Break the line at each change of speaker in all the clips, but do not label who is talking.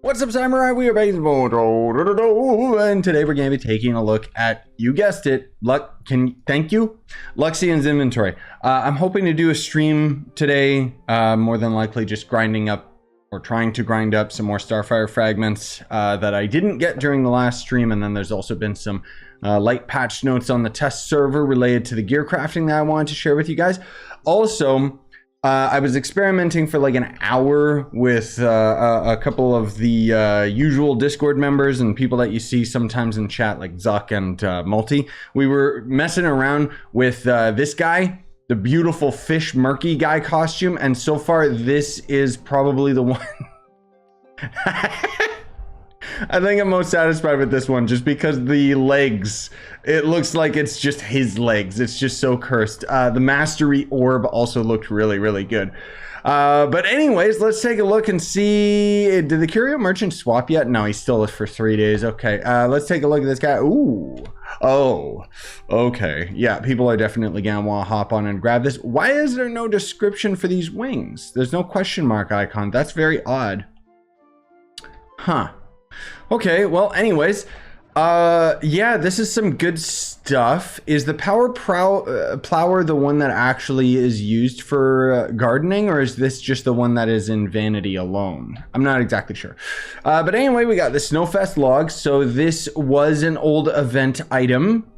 What's up, Samurai? We are back in and today we're going to be taking a look at, you guessed it, LUXION's inventory. I'm hoping to do a stream today, more than likely just grinding up or trying to grind up some more Starfire fragments that I didn't get during the last stream, and then there's also been some light patch notes on the test server related to the gear crafting that I wanted to share with you guys. Also, I was experimenting for like an hour with a couple of the usual Discord members and people that you see sometimes in chat, like Zuck and Multi. We were messing around with this guy, the beautiful fish murky guy costume, and so far this is probably the one. I think I'm most satisfied with this one just because the legs, it looks like it's just his legs. It's just so cursed. The mastery orb also looked really, really good. But anyways, let's take a look and see. Did the curio merchant swap yet? No, he's still for 3 days. Okay, let's take a look at this guy. Ooh. Oh, okay. Yeah, people are definitely gonna want to hop on and grab this. Why is there no description for these wings? There's no question mark icon. That's very odd. Huh. Okay, well, anyways, yeah, this is some good stuff. Is the Plower the one that actually is used for gardening, or is this just the one that is in vanity alone? I'm not exactly sure. But anyway, we got the Snowfest Log. So this was an old event item.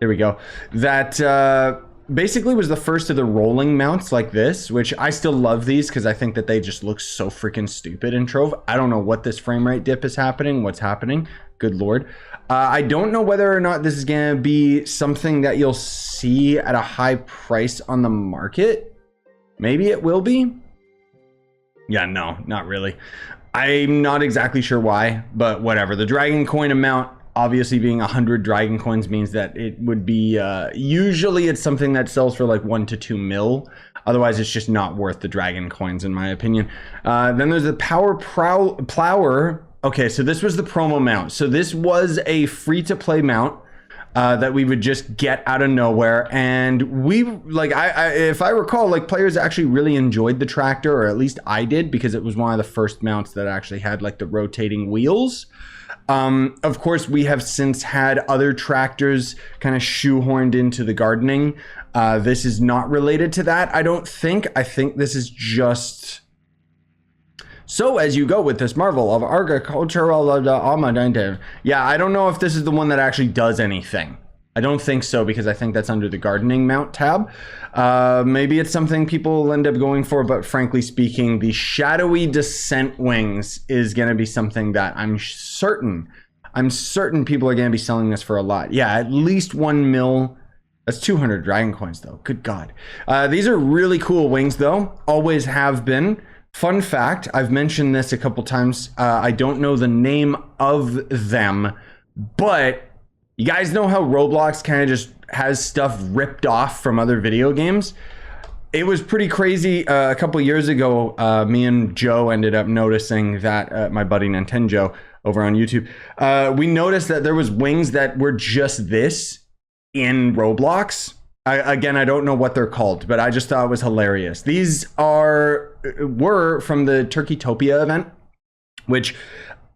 There we go. That basically was the first of the rolling mounts like this, which I still love these because I think that they just look so freaking stupid in Trove. I don't know what this frame rate dip is happening, what's happening. Good Lord. I don't know whether or not this is going to be something that you'll see at a high price on the market. Maybe it will be. Yeah, no, not really. I'm not exactly sure why, but whatever. The Dragon Coin amount, obviously being 100 dragon coins, means that it would be usually it's something that sells for like 1 to 2 mil. Otherwise it's just not worth the dragon coins in my opinion. Then there's the Plower. Okay, so this was the promo mount. So this was a free-to-play mount that we would just get out of nowhere, and we like if I recall, like players actually really enjoyed the tractor, or at least I did, because it was one of the first mounts that actually had like the rotating wheels. Of course, we have since had other tractors kind of shoehorned into the gardening. This is not related to that, I don't think. I think this is just... So as you go with this marvel of agricultural... Yeah, I don't know if this is the one that actually does anything. I don't think so, because I think that's under the gardening mount tab. Maybe it's something people will end up going for, but frankly speaking, the Shadowy Descent wings is going to be something that I'm certain people are going to be selling this for a lot. Yeah, at least 1 mil. That's 200 dragon coins though. Good God. These are really cool wings though. Always have been. Fun fact, I've mentioned this a couple times. I don't know the name of them, but you guys know how Roblox kind of just has stuff ripped off from other video games? It was pretty crazy. A couple years ago, me and Joe ended up noticing that, my buddy Nintendo over on YouTube, we noticed that there was wings that were just this in Roblox. Again, I don't know what they're called, but I just thought it was hilarious. These were from the Turkeytopia event, which,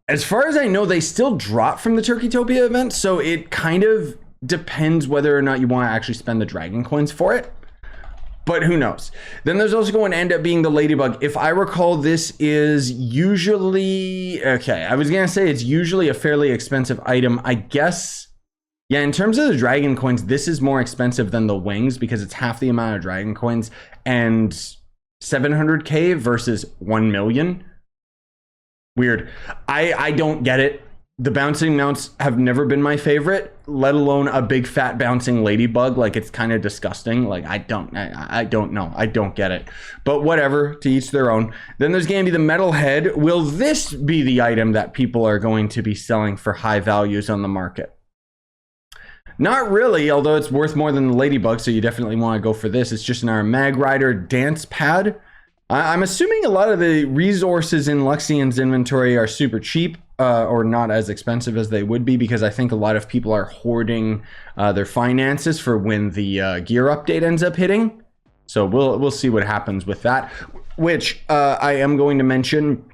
as far as I know, they still drop from the Turkeytopia event, so it kind of depends whether or not you want to actually spend the dragon coins for it. But who knows? Then there's also going to end up being the Ladybug. If I recall, this is usually... Okay, I was going to say it's usually a fairly expensive item. I guess... Yeah, in terms of the dragon coins, this is more expensive than the wings because it's half the amount of dragon coins, and 700k versus 1 million. Weird. I don't get it. The bouncing mounts have never been my favorite, let alone a big fat bouncing ladybug. Like, it's kind of disgusting. Like, I don't know. I don't get it. But whatever, to each their own. Then there's going to be the Metalhead. Will this be the item that people are going to be selling for high values on the market? Not really, although it's worth more than the Ladybug, so you definitely want to go for this. It's just our Mag Rider dance pad. I'm assuming a lot of the resources in Luxion's inventory are super cheap, or not as expensive as they would be, because I think a lot of people are hoarding their finances for when the gear update ends up hitting. So we'll see what happens with that, which I am going to mention.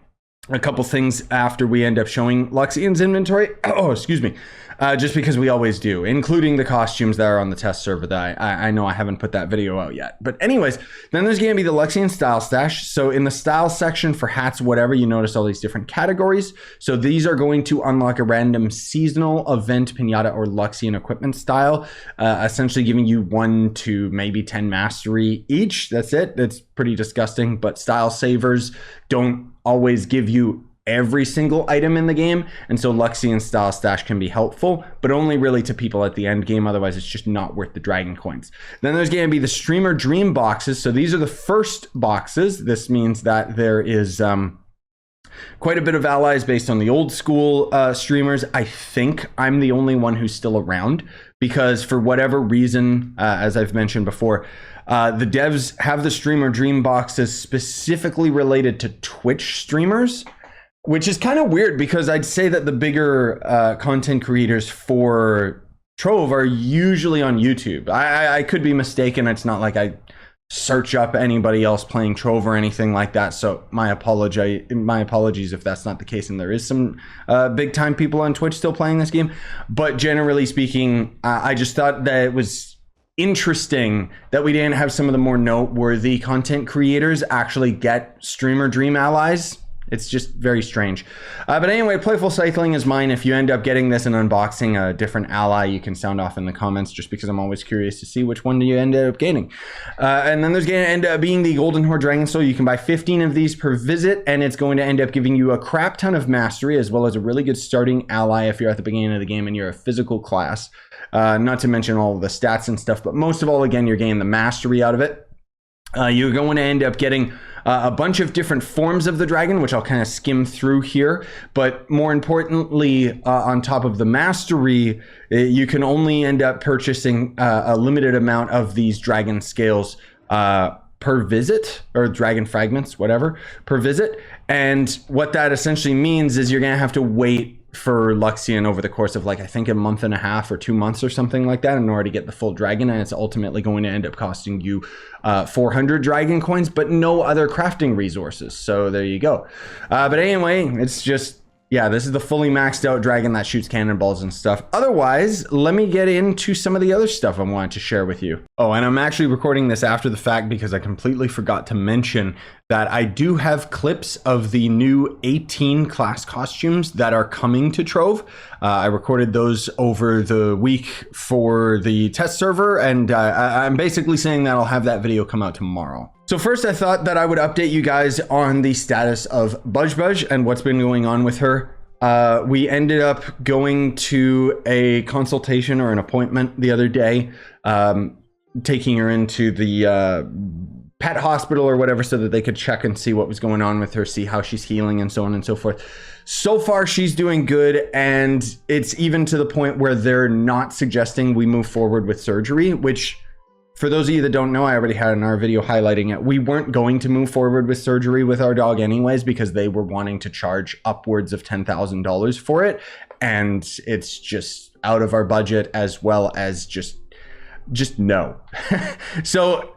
a couple things after we end up showing Luxion's inventory. Oh, excuse me. Just because we always do, including the costumes that are on the test server that I know I haven't put that video out yet. But anyways, then there's going to be the Luxion style stash. So in the style section for hats, whatever, you notice all these different categories. So these are going to unlock a random seasonal event, pinata, or Luxion equipment style, essentially giving you 1 to maybe 10 mastery each. That's it. That's pretty disgusting, but style savers don't always give you every single item in the game, and so Luxion style stash can be helpful, but only really to people at the end game. Otherwise it's just not worth the dragon coins. Then there's going to be the streamer dream boxes. So these are the first boxes. This means that there is quite a bit of allies based on the old school streamers. I think I'm the only one who's still around, because for whatever reason, as I've mentioned before, the devs have the streamer dream boxes specifically related to Twitch streamers, which is kind of weird, because I'd say that the bigger content creators for Trove are usually on YouTube. I could be mistaken. It's not like I search up anybody else playing Trove or anything like that. So my apologies if that's not the case, and there is some big time people on Twitch still playing this game. But generally speaking, I just thought that it was interesting that we didn't have some of the more noteworthy content creators actually get streamer dream allies. It's just very strange. But anyway, Playful Cycling is mine. If you end up getting this and unboxing a different ally, you can sound off in the comments, just because I'm always curious to see which one do you end up gaining. And then there's going to end up being the Golden Hoard Dragon Soul. You can buy 15 of these per visit, and it's going to end up giving you a crap ton of mastery, as well as a really good starting ally if you're at the beginning of the game and you're a physical class. Not to mention all of the stats and stuff, but most of all, again, you're getting the mastery out of it. You're going to end up getting a bunch of different forms of the dragon, which I'll kind of skim through here. But more importantly, on top of the mastery, you can only end up purchasing a limited amount of these dragon scales per visit, or dragon fragments, whatever, per visit. And what that essentially means is you're going to have to wait for Luxion over the course of, like, I think a month and a half or 2 months or something like that in order to get the full dragon, and it's ultimately going to end up costing you 400 dragon coins, but no other crafting resources. So there you go. But anyway, it's just, yeah, this is the fully maxed out dragon that shoots cannonballs and stuff. Otherwise, let me get into some of the other stuff I wanted to share with you. Oh, and I'm actually recording this after the fact because I completely forgot to mention that I do have clips of the new 18 class costumes that are coming to Trove. I recorded those over the week for the test server, and I'm basically saying that I'll have that video come out tomorrow. So first, I thought that I would update you guys on the status of Bujbuj and what's been going on with her. We ended up going to a consultation or an appointment the other day, taking her into the pet hospital or whatever, so that they could check and see what was going on with her, see how she's healing, and so on and so forth. So far, she's doing good, and it's even to the point where they're not suggesting we move forward with surgery, which, for those of you that don't know, I already had in our video highlighting it. We weren't going to move forward with surgery with our dog anyways, because they were wanting to charge upwards of $10,000 for it, and it's just out of our budget, as well as just no. So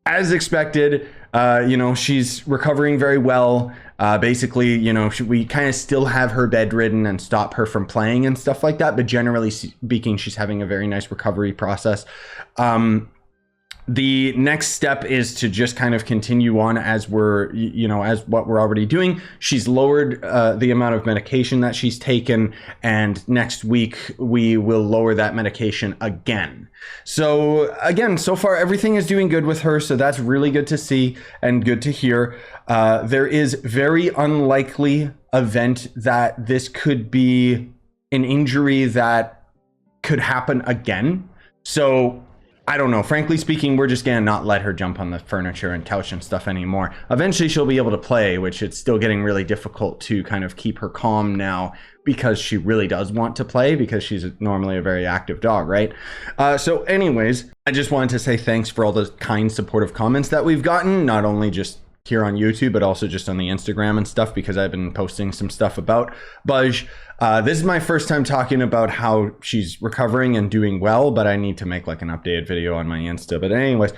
as expected, you know, she's recovering very well. Basically, you know, we kind of still have her bedridden and stop her from playing and stuff like that, but generally speaking, she's having a very nice recovery process. The next step is to just kind of continue on as we're, you know, as what we're already doing. She's lowered the amount of medication that she's taken, and next week we will lower that medication again. So again, so far everything is doing good with her, so that's really good to see and good to hear. There is very unlikely event that this could be an injury that could happen again. So I don't know. Frankly speaking, we're just gonna not let her jump on the furniture and couch and stuff anymore. Eventually she'll be able to play, which it's still getting really difficult to kind of keep her calm now, because she really does want to play, because she's normally a very active dog, right? So anyways, I just wanted to say thanks for all the kind, supportive comments that we've gotten, not only just here on YouTube, but also just on the Instagram and stuff, because I've been posting some stuff about Buj. This is my first time talking about how she's recovering and doing well, but I need to make like an updated video on my Insta. But anyways,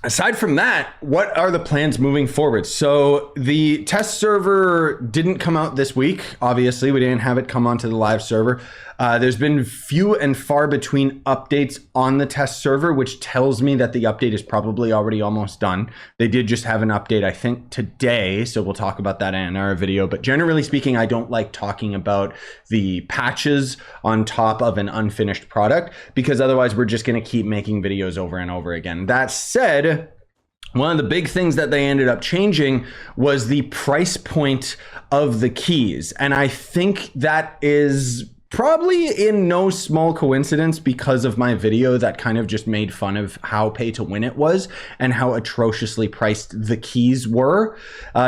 aside from that, what are the plans moving forward? So the test server didn't come out this week. Obviously, we didn't have it come onto the live server. There's been few and far between updates on the test server, which tells me that the update is probably already almost done. They did just have an update, I think, today, so we'll talk about that in our video. But generally speaking, I don't like talking about the patches on top of an unfinished product, because otherwise we're just going to keep making videos over and over again. That said, one of the big things that they ended up changing was the price point of the keys. And I think that is probably in no small coincidence because of my video that kind of just made fun of how pay to win it was and how atrociously priced the keys were.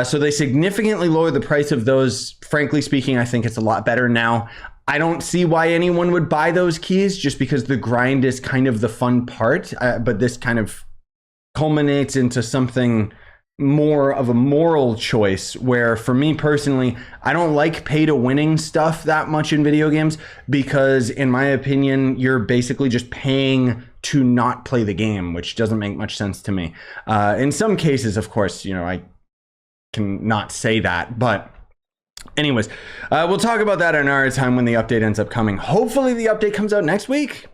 So they significantly lowered the price of those. Frankly speaking, I think it's a lot better now. I don't see why anyone would buy those keys, just because the grind is kind of the fun part, but this kind of culminates into something more of a moral choice, where for me personally, I don't like pay to winning stuff that much in video games, because in my opinion, you're basically just paying to not play the game, which doesn't make much sense to me. In some cases, of course, you know, I can not say that, but anyways, we'll talk about that in our time when the update ends up coming. Hopefully the update comes out next week,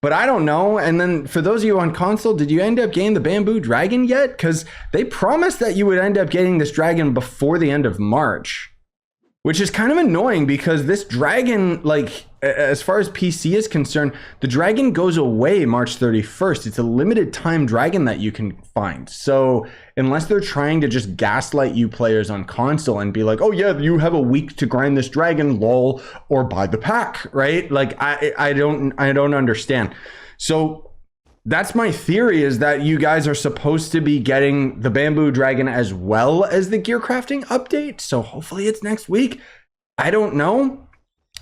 but I don't know. And then for those of you on console, did you end up getting the bamboo dragon yet? Because they promised that you would end up getting this dragon before the end of March, which is kind of annoying, because this dragon, like, as far as PC is concerned, the dragon goes away March 31st. It's a limited time dragon that you can find. So unless they're trying to just gaslight you players on console and be like, oh yeah, you have a week to grind this dragon, lol, or buy the pack, right? Like, I don't understand. So that's my theory, is that you guys are supposed to be getting the bamboo dragon as well as the gear crafting update. So hopefully it's next week. I don't know.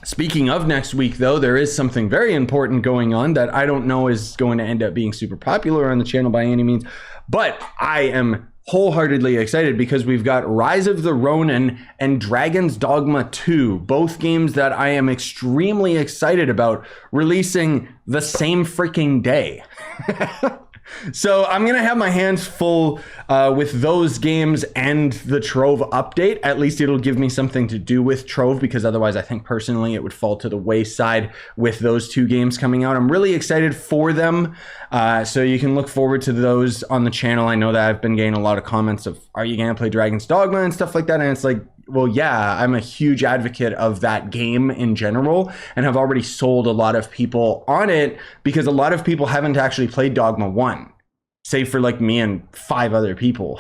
Speaking of next week, though, there is something very important going on that I don't know is going to end up being super popular on the channel by any means, but I am wholeheartedly excited because we've got Rise of the Ronin and Dragon's Dogma 2, both games that I am extremely excited about, releasing the same freaking day. So I'm going to have my hands full with those games and the Trove update. At least it'll give me something to do with Trove, because otherwise I think personally it would fall to the wayside with those two games coming out. I'm really excited for them. So you can look forward to those on the channel. I know that I've been getting a lot of comments of, are you going to play Dragon's Dogma and stuff like that? And it's like, well, yeah, I'm a huge advocate of that game in general, and have already sold a lot of people on it, because a lot of people haven't actually played Dogma 1, save for like me and 5 other people.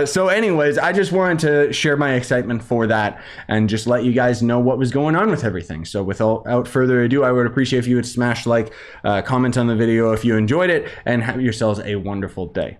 So anyways, I just wanted to share my excitement for that and just let you guys know what was going on with everything. So without further ado, I would appreciate if you would smash like, comment on the video if you enjoyed it, and have yourselves a wonderful day.